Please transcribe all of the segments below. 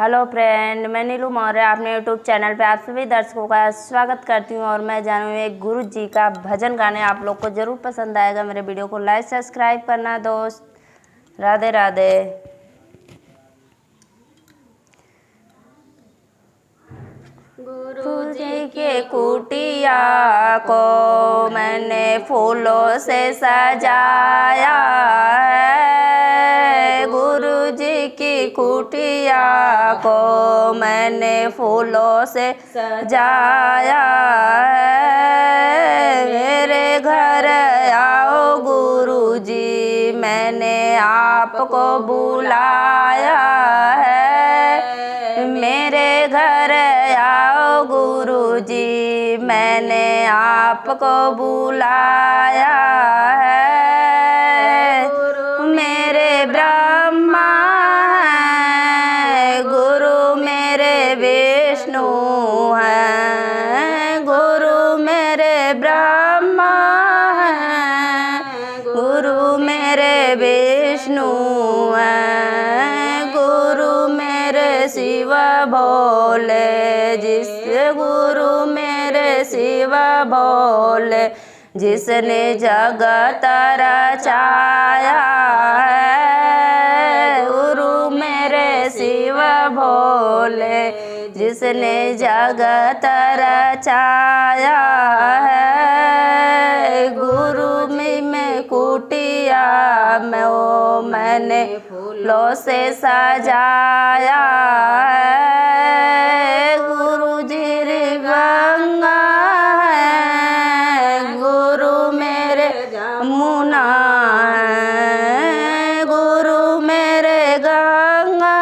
Hello friend, मैं नीलू मौर्य अपने YouTube channel पे आप सभी दर्शकों का स्वागत करती हूँ। और मैं जानू एक गुरु जी का भजन गाने आप लोग को ज़रूर पसंद आएगा। मेरे वीडियो को लाइक सब्सक्राइब करना दोस्त। राधे राधे। गुरु जी के कुटिया को मैंने फूलों से सजाया है। गुरु जी की कुटिया को मैंने फूलों से सजाया है। मेरे घर आओ गुरु जी, मैंने आपको बुलाया है। मेरे घर आओ गुरु जी, मैंने आपको बुलाया है। गुरु मेरे ब्रह्मा है, गुरु मेरे विष्णु है। गुरु मेरे ब्रह्मा है, गुरु मेरे विष्णु है। गुरु मेरे शिव भोले, जिस गुरु मेरे शिव भोले, जिसने जगत रचाया है। गुरु मेरे शिव भोले, जिसने जगत रचाया है। गुरु में कुटिया में वो मैंने फूलों से सजाया है। गुरु जी गंगा है, गुरु मेरे जमुना है। गुरु मेरे गंगा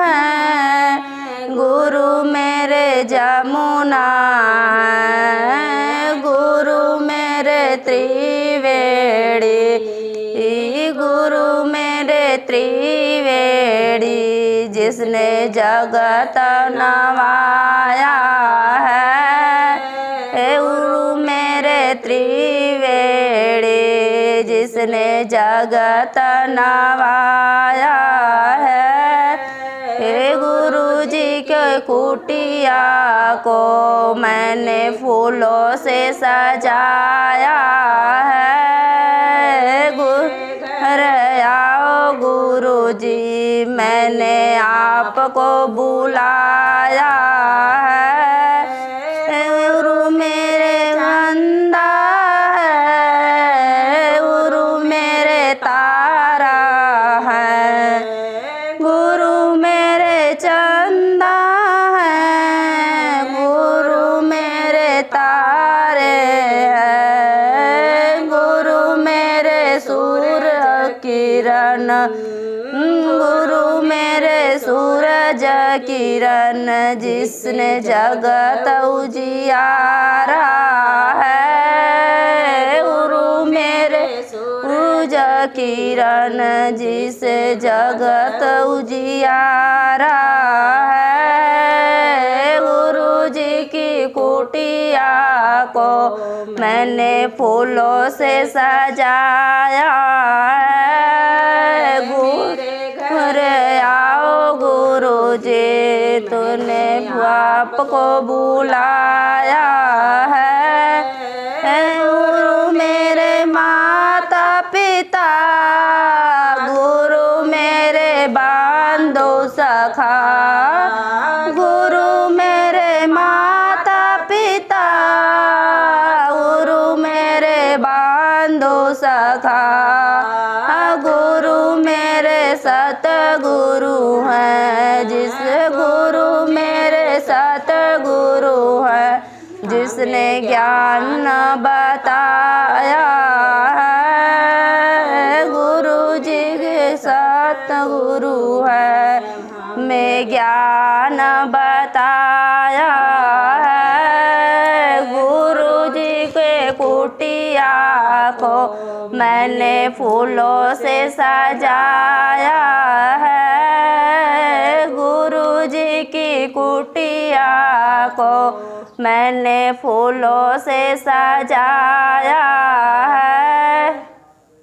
है, गुरु मेरे जमुना है। गुरु मेरे त्रिवेणी, गुरु मेरे त्रिवेणी, जिसने जगत नवाया है। गुरु मेरे त्रिवेणी, जिसने जगत नवाया है। गुरु जी के कुटिया को मैंने फूलों से सजाया है। घर आओ गुरु जी, मैंने आपको बुलाया है। गुरु मेरे गंदा है, गुरु मेरे तारा है। गुरु मेरे चंदा है, गुरु मेरे तारे है। गुरु मेरे सूर्य किरण, गुरु मेरे सूरज किरण, जिसने जगत उजियारा है। गुरु मेरे सूरज किरण, जिसे जगत उजियारा है। गुरु जी की कुटिया को मैंने फूलों से सजाया है। घर आओ गुरु जी, तूने आपको बुलाया है। गुरु मेरे माता पिता, गुरु मेरे बांधो सखा। गुरु मेरे माता पिता, गुरु मेरे बांधो सखा। गुरु मेरे सतगुरु हैं, जिस गुरु मेरे सतगुरु है, जिसने ज्ञान बताया है। गुरु जी के सतगुरु है, मैं ज्ञान बताया है। गुरु जी के कुटिया को मैंने फूलों से सजाया है। गुरु जी की कुटिया को मैंने फूलों से सजाया है।